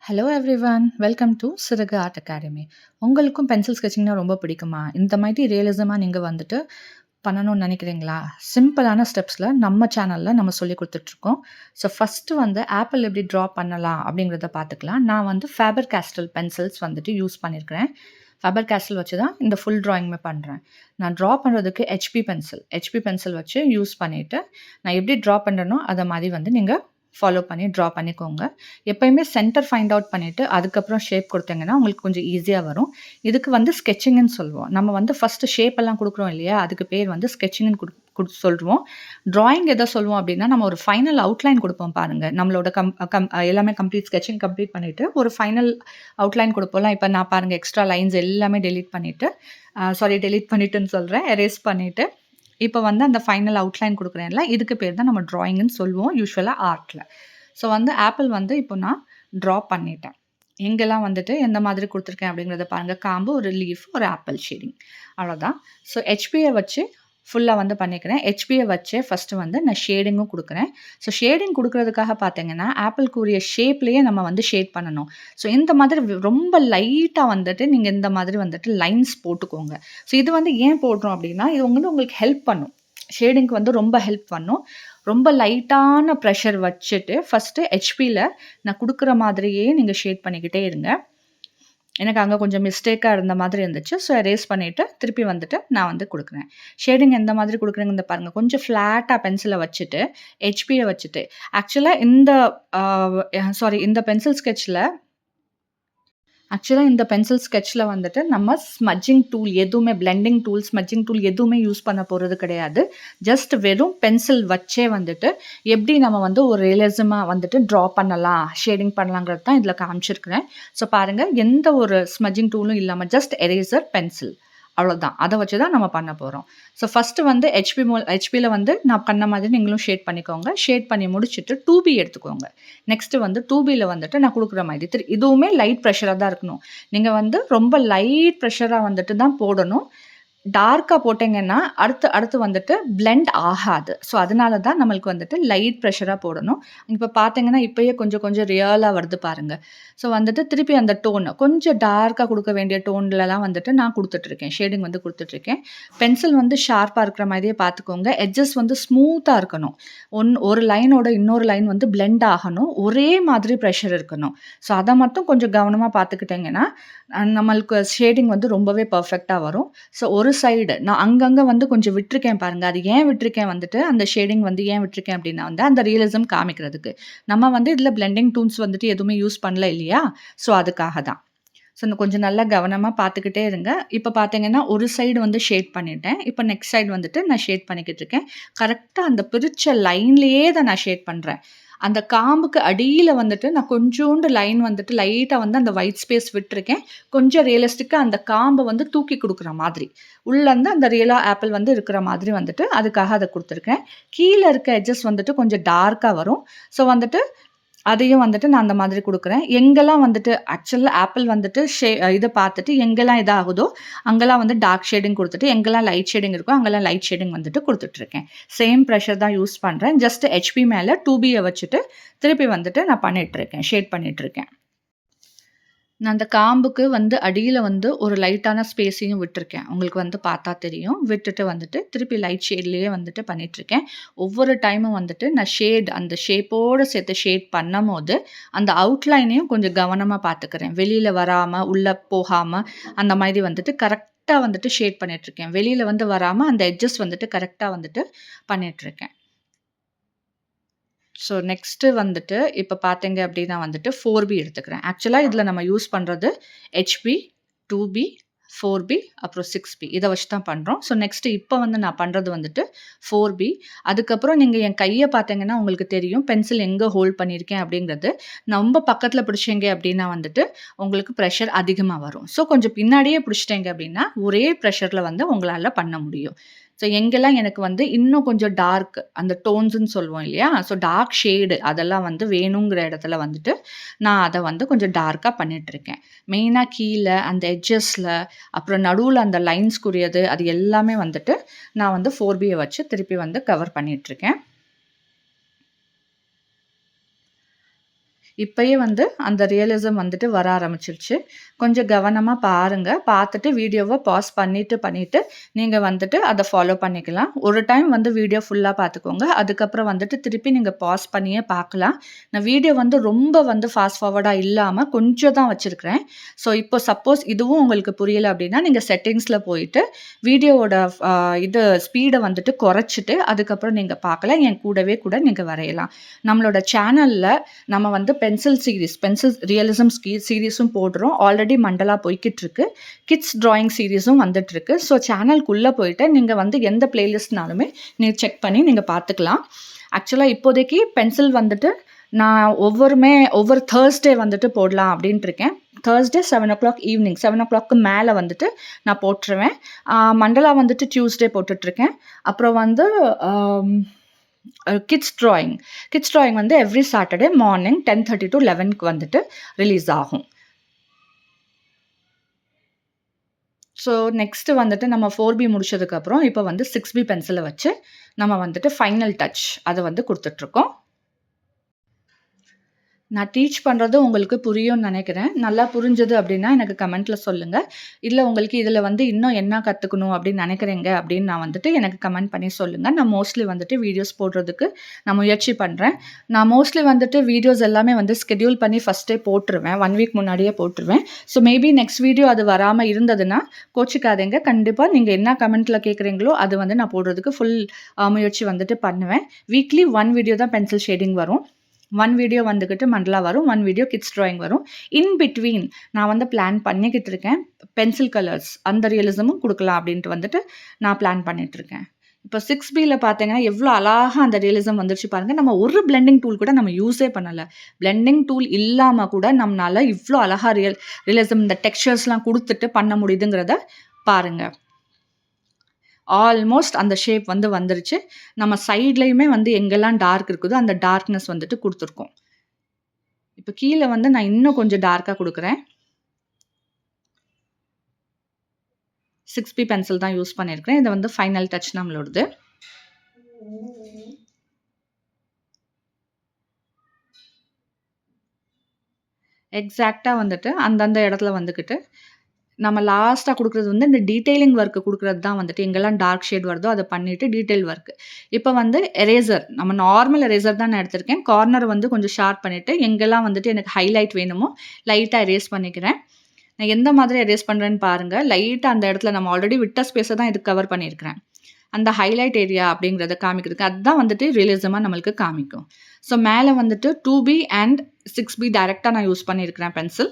Hello everyone, welcome to சிறகு art academy. உங்களுக்கும் pencil ஸ்கெட்சிங்னா ரொம்ப பிடிக்குமா? இந்த மாதிரி ரியலிசமாக நீங்கள் வந்துட்டு பண்ணணும்னு நினைக்கிறீங்களா? சிம்பிளான ஸ்டெப்ஸில் நம்ம சேனலில் நம்ம சொல்லி கொடுத்துட்ருக்கோம். ஸோ ஃபஸ்ட்டு வந்து ஆப்பிள் எப்படி ட்ரா பண்ணலாம் அப்படிங்கிறத பார்த்துக்கலாம். நான் வந்து ஃபேபர் கேஸ்டல் பென்சில்ஸ் வந்துட்டு யூஸ் பண்ணியிருக்கிறேன். ஃபேபர் கேஸ்டல் வச்சு தான் இந்த ஃபுல் ட்ராயிங்குமே பண்ணுறேன். நான் ட்ரா பண்ணுறதுக்கு ஹெச்பி பென்சில் வச்சு யூஸ் பண்ணிவிட்டு நான் எப்படி ட்ரா பண்ணுறேனோ அதை மாதிரி வந்து நீங்கள் ஃபாலோ பண்ணி ட்ரா பண்ணிக்கோங்க. எப்பயுமே சென்டர் ஃபைண்ட் அவுட் பண்ணிவிட்டு அதுக்கப்புறம் ஷேப் கொடுத்தீங்கன்னா உங்களுக்கு கொஞ்சம் ஈஸியாக வரும். இதுக்கு வந்து ஸ்கெட்சிங்குன்னு சொல்லுவோம். நம்ம வந்து ஃபஸ்ட்டு ஷேப் எல்லாம் கொடுக்குறோம் இல்லையா? அதுக்கு பேர் வந்து ஸ்கெட்சிங்குன்னு சொல்லுவோம். ட்ராயிங் எதை சொல்லுவோம் அப்படின்னா, நம்ம ஒரு ஃபைனல் அவுட்லைன் கொடுப்போம் பாருங்க. நம்மளோட எல்லாமே ஸ்கெட்சிங் கம்ப்ளீட் பண்ணிவிட்டு ஒரு ஃபைனல் அவுட்லைன் கொடுப்போம்ல. இப்போ நான் பாருங்கள் எக்ஸ்ட்ரா லைன்ஸ் எல்லாமே டெலீட் பண்ணிவிட்டு டெலீட் பண்ணிட்டுன்னு சொல்கிறேன், எரேஸ் பண்ணிவிட்டு இப்போ வந்து அந்த ஃபைனல் அவுட்லைன் கொடுக்குறேன்ல, இதுக்கு பேர் தான் நம்ம ட்ராயிங்குன்னு சொல்லுவோம் யூசுவலாக ஆர்ட்டில். ஸோ வந்து ஆப்பிள் வந்து இப்போ நான் ட்ரா பண்ணிட்டேன். எங்கெல்லாம் வந்துட்டு எந்த மாதிரி கொடுத்துருக்கேன் அப்படிங்கிறத பாருங்கள். காம்பு, ஒரு லீஃப், ஒரு ஆப்பிள் ஷேடிங், அவ்வளோதான். ஸோ ஹெச்பியை வச்சு ஃபுல்லாக வந்து பண்ணிக்கிறேன். ஹெச்பியை வச்சே ஃபஸ்ட்டு வந்து நான் ஷேடிங்கும் கொடுக்குறேன். ஸோ ஷேடிங் கொடுக்குறதுக்காக பார்த்தீங்கன்னா, ஆப்பிள்க்குரிய ஷேப்லேயே நம்ம வந்து ஷேட் பண்ணணும். ஸோ இந்த மாதிரி ரொம்ப லைட்டாக வந்துட்டு நீங்கள் இந்த மாதிரி வந்துட்டு லைன்ஸ் போட்டுக்கோங்க. ஸோ இது வந்து ஏன் போடுறோம் அப்படின்னா, இது வந்து உங்களுக்கு ஹெல்ப் பண்ணும். ஷேடிங்க்கு வந்து ரொம்ப ஹெல்ப் பண்ணும். ரொம்ப லைட்டான ப்ரெஷர் வச்சுட்டு ஃபஸ்ட்டு ஹெச்பியில் நான் கொடுக்குற மாதிரியே நீங்கள் ஷேட் பண்ணிக்கிட்டே இருங்க. எனக்கு அங்கே கொஞ்சம் மிஸ்டேக்காக இருந்த மாதிரி இருந்துச்சு. ஸோ எரேஸ் பண்ணிவிட்டு திருப்பி வந்துட்டு நான் வந்து கொடுக்குறேன். ஷேடிங் எந்த மாதிரி கொடுக்குறேங்க இந்த பாருங்கள். கொஞ்சம் ஃப்ளாட்டாக பென்சிலை வச்சுட்டு ஹெச்பியை வச்சுட்டு ஆக்சுவலாக இந்த பென்சில் ஸ்கெட்சில் வந்துட்டு நம்ம ஸ்மட்ஜிங் டூல் எதுவுமே, பிளெண்டிங் டூல், ஸ்மட்ஜிங் டூல் எதுவுமே யூஸ் பண்ண போகிறது கிடையாது. ஜஸ்ட் வெறும் பென்சில் வச்சே வந்துட்டு எப்படி நம்ம வந்து ஒரு ரியலிசமாக வந்துட்டு ட்ரா பண்ணலாம், ஷேடிங் பண்ணலாங்கிறது தான் இதில் காமிச்சிருக்கிறேன். ஸோ பாருங்கள், எந்த ஒரு ஸ்மட்ஜிங் டூலும் இல்லாமல் ஜஸ்ட் எரேசர், பென்சில், அவ்வளோதான். அதை வச்சு தான் நம்ம பண்ண போகிறோம். ஸோ ஃபஸ்ட்டு வந்து ஹெச்பியில் வந்து நான் பண்ண மாதிரி நீங்களும் ஷேட் பண்ணிக்கோங்க. ஷேட் பண்ணி முடிச்சுட்டு 2B எடுத்துக்கோங்க. நெக்ஸ்ட்டு வந்து 2Bயில் வந்துட்டு நான் கொடுக்குற மாதிரி இதுவுமே லைட் ப்ரெஷராக தான் இருக்கணும். நீங்கள் வந்து ரொம்ப லைட் ப்ரெஷராக வந்துட்டு தான் போடணும். டார்க்காக போட்டிங்கன்னா அடுத்து வந்துட்டு பிளெண்ட் ஆகாது. ஸோ அதனால தான் நம்மளுக்கு வந்துட்டு லைட் ப்ரெஷராக போடணும். இப்போ பார்த்தீங்கன்னா இப்போயே கொஞ்சம் கொஞ்சம் ரியலாக வருது பாருங்கள். ஸோ வந்துட்டு திருப்பி அந்த டோன் கொஞ்சம் டார்க்காக கொடுக்க வேண்டிய டோன்லலாம் வந்துட்டு நான் கொடுத்துட்ருக்கேன், ஷேடிங் வந்து கொடுத்துட்ருக்கேன். பென்சில் வந்து ஷார்ப்பாக இருக்கிற மாதிரியே பார்த்துக்கோங்க. எட்ஜஸ் வந்து ஸ்மூத்தாக இருக்கணும். ஒரு லைனோட இன்னொரு லைன் வந்து பிளெண்ட் ஆகணும். ஒரே மாதிரி ப்ரெஷர் இருக்கணும். ஸோ அதை மட்டும் கொஞ்சம் கவனமாக பார்த்துக்கிட்டிங்கன்னா நம்மளுக்கு ஷேடிங் வந்து ரொம்பவே பர்ஃபெக்டாக வரும். ஸோ ஒரு சைடு நான் அங்கங்கே வந்து கொஞ்சம் விட்டுருக்கேன் பாருங்கள். அது ஏன் விட்டுருக்கேன் வந்துட்டு, அந்த ஷேடிங் வந்து ஏன் விட்டுருக்கேன் அப்படின்னா வந்து அந்த ரியலிசம் காமிக்கிறதுக்கு. நம்ம வந்து இதில் பிளெண்டிங் டூல்ஸ் வந்துட்டு எதுவுமே யூஸ் பண்ணல இல்லையா? ஸோ அதுக்காக தான். ஸோ இன்னும் கொஞ்சம் நல்லா கவனமாக பார்த்துக்கிட்டே இருங்க. இப்போ பார்த்தீங்கன்னா ஒரு சைடு வந்து ஷேட் பண்ணிட்டேன். இப்போ நெக்ஸ்ட் சைடு வந்துட்டு நான் ஷேட் பண்ணிக்கிட்டு இருக்கேன். கரெக்டாக அந்த பிரிச்ச லைன்லேயே தான் நான் ஷேட் பண்ணுறேன். அந்த காம்புக்கு அடியில வந்துட்டு நான் கொஞ்சோண்டு லைன் வந்துட்டு லைட்டாக வந்து அந்த ஒயிட் ஸ்பேஸ் விட்டுருக்கேன். கொஞ்சம் ரியலிஸ்டிக்கா அந்த காம்பை வந்து தூக்கி குடுக்குற மாதிரி. உள்ளேருந்து அந்த ரியலா ஆப்பிள் வந்து இருக்கிற மாதிரி வந்துட்டு அதுக்காக அத குடுத்துருக்கேன். கீழ இருக்க எட்ஜஸ் வந்துட்டு கொஞ்சம் டார்க்கா வரும். ஸோ வந்துட்டு அதையும் வந்துட்டு நான் அந்த மாதிரி குடுக்குறேன். எங்கெல்லாம் வந்துட்டு ஆக்சுவலா ஆப்பிள் வந்துட்டு இத பார்த்துட்டு எங்கெல்லாம் இதாகுதோ, அங்கெல்லாம் வந்து டார்க் ஷேடிங் குடுத்துட்டு, எங்கெல்லாம் லைட் ஷேடிங் இருக்கோ, அங்கெல்லாம் லைட் ஷேடிங் வந்துட்டு குடுத்துட்ருக்கேன். சேம் ப்ரஷர் தான் யூஸ் பண்றேன். ஜஸ்ட் ஹெச்பி மேல 2Bய வச்சுட்டு, திருப்பி வந்துட்டு நான் பண்ணிட்டுருக்கேன். ஷேட் பண்ணிட்டுருக்கேன். நான் அந்த காம்புக்கு வந்து அடியில வந்து ஒரு லைட்டான ஸ்பேஸையும் விட்டுருக்கேன். உங்களுக்கு வந்து பார்த்தா தெரியும். விட்டுட்டு வந்துட்டு திருப்பி லைட் ஷேட்லயே வந்துட்டு பண்ணிட்டுருக்கேன். ஒவ்வொரு டைமும் வந்துட்டு நான் அந்த ஷேப்போட சேர்த்து ஷேட் பண்ணும்போது, அந்த அவுட்லைனையும் கொஞ்சம் கவனமா பார்த்துக்கிறேன். வெளியில வராம, உள்ள போகாம அந்த மாதிரி வந்துட்டு கரெக்ட்டா வந்துட்டு ஷேட் பண்ணிட்டுருக்கேன். வெளியில வந்து வராம அந்த எட்ஜஸ் வந்துட்டு கரெக்ட்டா வந்துட்டு பண்ணிட்டுருக்கேன். ஸோ நெக்ஸ்ட்டு வந்துட்டு இப்ப பார்த்தீங்க அப்டின்னா வந்துட்டு 4B எடுத்துக்கிறேன். ஆக்சுவலா இதில நம்ம யூஸ் பண்றது ஹெச்பி, 2B, 4B அப்புறம் 6B இத வச்சு தான் பண்றோம். ஸோ நெக்ஸ்ட்டு இப்ப வந்து நான் பண்றது வந்துட்டு 4B. அதுக்கப்புறம் நீங்க என் கைய பார்த்தீங்கன்னா உங்களுக்கு தெரியும். பென்சில் எங்க ஹோல்ட் பண்ணியிருக்கேன் அப்டிங்கிறது. ரொம்ப பக்கத்தில பிடிச்சீங்க அப்டின்னா வந்துட்டு உங்களுக்கு ப்ரெஷர் அதிகமா வரும். ஸோ கொஞ்சம் பின்னாடியே பிடிச்சிட்டீங்க அப்டின்னா, ஒரே ப்ரெஷர்ல வந்து உங்களால பண்ண முடியும். ஸோ எங்கெல்லாம் எனக்கு வந்து இன்னும் கொஞ்சம் டார்க் அந்த டோன்ஸ்ன்னு சொல்லுவோம் இல்லையா? ஸோ டார்க் ஷேடு அதெல்லாம் வந்து வேணுங்கிற இடத்துல வந்துட்டு, நான் அத வந்து கொஞ்சம் டார்க்கா பண்ணிட்டுருக்கேன். மெயினா கீழ அந்த எட்ஜஸ்ல, அப்புறம் நடுவுல அந்த லைன்ஸ்க்குரியது அது எல்லாமே வந்துட்டு, நான் வந்து 4Bய வச்சு திருப்பி வந்து கவர் பண்ணிட்டுருக்கேன். இப்பயே வந்து அந்த ரியலிசம் வந்துட்டு வர ஆரம்பிச்சிருச்சு. கொஞ்சம் கவனமா பாருங்க. பார்த்துட்டு வீடியோவ பாஸ் பண்ணிட்டு நீங்க வந்துட்டு அத ஃபாலோ பண்ணிக்கலாம். ஒரு டைம் வந்து வீடியோ ஃபுல்லா பார்த்துக்கோங்க. அதுக்கப்புறம் வந்துட்டு திருப்பி நீங்க பாஸ் பண்ணியே பார்க்கலாம். நான் வீடியோ வந்து ரொம்ப வந்து ஃபாஸ்ட் ஃபார்வர்டா இல்லாம கொஞ்சம் தான் வச்சிருக்கிறேன். ஸோ இப்போ சப்போஸ் இதுவும் உங்களுக்கு புரியல அப்படின்னா, நீங்க செட்டிங்ஸ்ல போயிட்டு வீடியோவோட இது ஸ்பீட வந்துட்டு குறைச்சிட்டு அதுக்கப்புறம் நீங்க பார்க்கலாம். என் கூடவே கூட நீங்க வரையலாம். நம்மளோட சேனல்ல நம்ம வந்து பென்சில் ரியலிசம் சீரிஸும் போடுறோம். ஆல்ரெடி மண்டலா போய்க்கிட்டுருக்கு. கிட்ஸ் டிராயிங் சீரிஸும் வந்துட்டுருக்கு. ஸோ சேனல்குள்ளே போயிட்டு நீங்கள் வந்து எந்த பிளேலிஸ்ட்னாலுமே நீங்கள் செக் பண்ணி நீங்கள் பார்த்துக்கலாம். ஆக்சுவலாக இப்போதைக்கு பென்சில் வந்துட்டு நான் ஒவ்வொரு தேர்ஸ்டே வந்துட்டு போடலாம் அப்படின்ட்டு இருக்கேன். தேர்ஸ்டே 7:00 ஈவினிங் 7:00க்கு மேலே வந்துட்டு நான் போட்டுருவேன். மண்டலா வந்துட்டு டியூஸ்டே போட்டுட்ருக்கேன். அப்புறம் வந்து கிட்ஸ் ட்ராயிங் வந்து எவ்ரி சாட்டர்டே மார்னிங் 10:30 to 11க்கு வந்துட்டு ரிலீஸ் ஆகும். ஸோ நெக்ஸ்ட்டு வந்துட்டு நம்ம 4B முடிச்சதுக்கப்புறம் இப்போ வந்து 6B பென்சிலை வச்சு நம்ம வந்துட்டு ஃபைனல் டச் அதை வந்து கொடுத்துட்ருக்கோம். நான் டீச் பண்ணுறது உங்களுக்கு புரியும்னு நினைக்கிறேன். நல்லா புரிஞ்சது அப்படின்னா எனக்கு கமெண்ட்டில் சொல்லுங்கள். இல்லை உங்களுக்கு இதில் வந்து இன்னும் என்ன கற்றுக்கணும் அப்படின்னு நினைக்கிறீங்க அப்படின்னு நான் வந்துட்டு எனக்கு கமெண்ட் பண்ணி சொல்லுங்கள். நான் மோஸ்ட்லி வந்துட்டு வீடியோஸ் போடுறதுக்கு நான் முயற்சி பண்ணுறேன். நான் மோஸ்ட்லி வந்துட்டு வீடியோஸ் எல்லாமே வந்து ஸ்கெடியூல் பண்ணி ஃபஸ்ட்டே போட்டுருவேன். 1 வீக் முன்னாடியே போட்டுருவேன். ஸோ மேபி நெக்ஸ்ட் வீடியோ அது வராமல் இருந்ததுன்னா கோச்சிக்காதீங்க. கண்டிப்பாக நீங்கள் என்ன கமெண்ட்டில் கேட்குறீங்களோ அது வந்து நான் போடுறதுக்கு ஃபுல் முயற்சி வந்துட்டு பண்ணுவேன். வீக்லி 1 வீடியோ தான் பென்சில் ஷேடிங் வரும். 1 வீடியோ வந்துக்கிட்டு மண்டலா வரும். 1 வீடியோ கிட்ஸ் ட்ராயிங் வரும். இன் பிட்வீன் நான் வந்து பிளான் பண்ணிக்கிட்டு இருக்கேன். பென்சில் கலர்ஸ் அந்த ரியலிசமும் கொடுக்கலாம் அப்படின்ட்டு வந்துட்டு நான் பிளான் பண்ணிட்டுருக்கேன். இப்போ 6Bல பார்த்தீங்கன்னா எவ்வளோ அழகா அந்த ரியலிசம் வந்துருச்சு பாருங்கள். நம்ம ஒரு பிளெண்டிங் டூல் கூட நம்ம யூஸே பண்ணலை. பிளெண்டிங் டூல் இல்லாமல் கூட நம்மளால் இவ்வளோ அழகா ரியலிசம் இந்த டெக்ஸ்சர்ஸ்லாம் கொடுத்துட்டு பண்ண முடியுதுங்கிறத பாருங்கள். ஆல்மோஸ்ட் அந்த ஷேப் வந்து வந்துருச்சு. நம்ம சைட்லேயுமே வந்து எங்கெல்லாம் டார்க் இருக்குதோ அந்த டார்க்னஸ் வந்துட்டு கொடுத்துருக்கோம். இப்போ கீழே வந்து நான் இன்னும் கொஞ்சம் டார்க்காக கொடுக்குறேன். 6B பென்சில் தான் யூஸ் பண்ணியிருக்கிறேன். இது வந்து ஃபைனல் டச் நம்மளோடது. எக்ஸாக்டாக வந்துட்டு அந்தந்த இடத்துல வந்துக்கிட்டு நம்ம லாஸ்ட்டாக கொடுக்குறது வந்து இந்த டீட்டெயிலிங் ஒர்க்கு கொடுக்குறது தான் வந்துட்டு எங்கெல்லாம் டார்க் ஷேட் வருதோ அதை பண்ணிவிட்டு டீட்டெயில் ஒர்க்கு. இப்போ வந்து எரேசர் நம்ம நார்மல் எரேசர் தான் நான் எடுத்திருக்கேன். கார்னர் வந்து கொஞ்சம் ஷார்ப் பண்ணிவிட்டு எங்கெல்லாம் வந்துட்டு எனக்கு ஹைலைட் வேணுமோ லைட்டாக எரேஸ் பண்ணிக்கிறேன். நான் எந்த மாதிரி எரேஸ் பண்ணுறேன்னு பாருங்கள். லைட்டாக அந்த இடத்துல நம்ம ஆல்ரெடி விட்ட ஸ்பேஸை தான் இது கவர் பண்ணியிருக்கிறேன். அந்த ஹைலைட் ஏரியா அப்படிங்கிறத காமிக்கிறதுக்கு அதுதான் வந்துட்டு ரியலிசமாக நம்மளுக்கு காமிக்கும். ஸோ மேலே வந்துட்டு 2B அண்ட் 6B டைரெக்டாக நான் யூஸ் பண்ணியிருக்கிறேன் பென்சில்.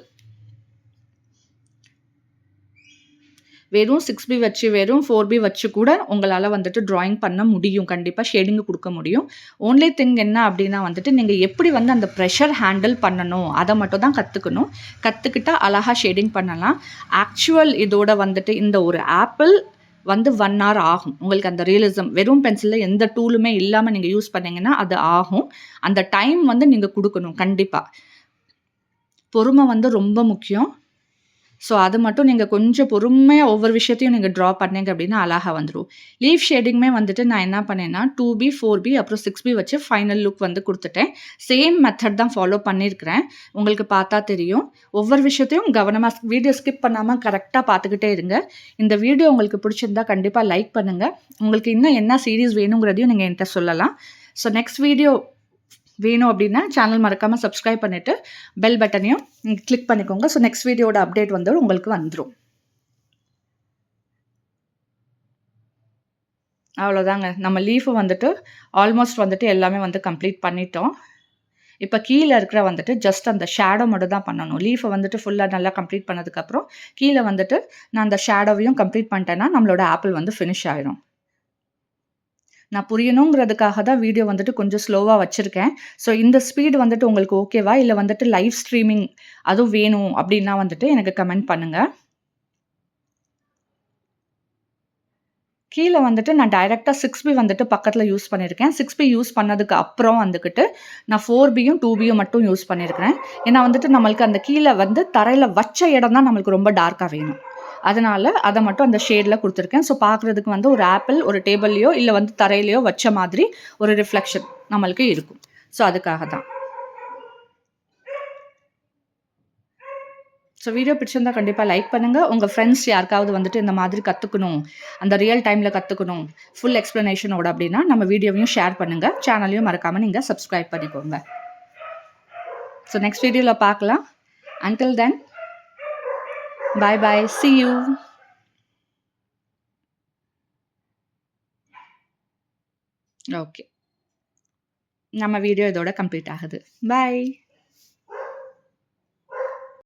வெறும் 6B வச்சு வெறும் 4B வச்சு கூட உங்களால் வந்துட்டு ட்ராயிங் பண்ண முடியும். கண்டிப்பாக ஷேடிங்கு கொடுக்க முடியும். ஓன்லி திங் என்ன அப்படின்னா வந்துட்டு நீங்கள் எப்படி வந்து அந்த ப்ரெஷர் ஹேண்டில் பண்ணணும் அதை மட்டும் தான் கற்றுக்கணும். கற்றுக்கிட்டா அழகாக ஷேடிங் பண்ணலாம். ஆக்சுவல் இதோட வந்துட்டு இந்த ஒரு ஆப்பிள் வந்து 1 hour ஆகும். உங்களுக்கு அந்த ரியலிசம் வெறும் பென்சிலில் எந்த டூலுமே இல்லாமல் நீங்கள் யூஸ் பண்ணிங்கன்னா அது ஆகும். அந்த டைம் வந்து நீங்கள் கொடுக்கணும். கண்டிப்பாக பொறுமை வந்து ரொம்ப முக்கியம். ஸோ அது மட்டும் நீங்கள் கொஞ்சம் பொறுமையாக ஒவ்வொரு விஷயத்தையும் நீங்கள் ட்ரா பண்ணீங்க அப்படின்னா அழகாக வந்துடும். லீஃப் ஷேடிங்குமே வந்துட்டு நான் என்ன பண்ணேன்னா 2B 4B அப்புறம் 6B வச்சு ஃபைனல் லுக் வந்து கொடுத்துட்டேன். சேம் மெத்தட் தான் ஃபாலோ பண்ணியிருக்கிறேன். உங்களுக்கு பார்த்தா தெரியும். ஒவ்வொரு விஷயத்தையும் கவனமாக வீடியோ ஸ்கிப் பண்ணாமல் கரெக்டாக பார்த்துக்கிட்டே இருங்க. இந்த வீடியோ உங்களுக்கு பிடிச்சிருந்தா கண்டிப்பாக லைக் பண்ணுங்கள். உங்களுக்கு இன்னும் என்ன சீரீஸ் வேணுங்கிறதையும் நீங்கள் என்கிட்ட சொல்லலாம். ஸோ நெக்ஸ்ட் வீடியோ வேணும் அப்படின்னா சேனல் மறக்காமல் சப்ஸ்கிரைப் பண்ணிவிட்டு பெல் பட்டனையும் கிளிக் பண்ணிக்கோங்க. ஸோ நெக்ஸ்ட் வீடியோட அப்டேட் வந்து உங்களுக்கு வந்துடும். அவ்வளோதாங்க. நம்ம லீஃபு வந்துட்டு ஆல்மோஸ்ட் வந்துட்டு எல்லாமே வந்து கம்ப்ளீட் பண்ணிட்டோம். இப்போ கீழே இருக்கிற வந்துட்டு ஜஸ்ட் அந்த ஷேடோ மட்டும் தான் பண்ணணும். லீஃபை வந்துட்டு ஃபுல்லாக நல்லா கம்ப்ளீட் பண்ணதுக்கப்புறம் கீழே வந்துட்டு நான் அந்த ஷேடோவையும் கம்ப்ளீட் பண்ணிட்டேன்னா நம்மளோட ஆப்பிள் வந்து ஃபினிஷ் ஆயிடும். நான் புரியணுங்கிறதுக்காக தான் வீடியோ வந்துட்டு கொஞ்சம் ஸ்லோவாக வச்சுருக்கேன். ஸோ இந்த ஸ்பீடு வந்துட்டு உங்களுக்கு ஓகேவா? இல்லை வந்துட்டு லைவ் ஸ்ட்ரீமிங் அதுவும் வேணும் அப்படின்னா வந்துட்டு எனக்கு கமெண்ட் பண்ணுங்கள். கீழே வந்துட்டு நான் டைரெக்டாக 6B வந்துட்டு பக்கத்தில் யூஸ் பண்ணியிருக்கேன். 6B யூஸ் பண்ணதுக்கு அப்புறம் வந்துக்கிட்டு நான் 4Bயும் 2Bயும் மட்டும் யூஸ் பண்ணியிருக்கிறேன். ஏன்னா வந்துட்டு நம்மளுக்கு அந்த கீழே வந்து தரையில் வச்ச இடம் தான் நம்மளுக்கு ரொம்ப டார்க்காக வேணும். அதனால் அதை மட்டும் அந்த ஷேடில் கொடுத்துருக்கேன். ஸோ பார்க்குறதுக்கு வந்து ஒரு ஆப்பிள் ஒரு டேபிள்லையோ இல்லை வந்து தரையிலையோ வச்ச மாதிரி ஒரு ரிஃப்ளெக்ஷன் நம்மளுக்கு இருக்கும். ஸோ அதுக்காக தான். ஸோ வீடியோ பிடிச்சிருந்தா கண்டிப்பாக லைக் பண்ணுங்கள். உங்கள் ஃப்ரெண்ட்ஸ் யாருக்காவது வந்துட்டு இந்த மாதிரி கற்றுக்கணும், அந்த ரியல் டைமில் கற்றுக்கணும் ஃபுல் எக்ஸ்ப்ளனேஷனோட அப்படின்னா நம்ம வீடியோவையும் ஷேர் பண்ணுங்கள். சேனலையும் மறக்காமல் நீங்கள் சப்ஸ்கிரைப் பண்ணிக்கோங்க. ஸோ நெக்ஸ்ட் வீடியோவில் பார்க்கலாம். Until then bye bye, see you. Okay, நம்ம வீடியோ இதோட கம்ப்ளீட் ஆகுது. பை.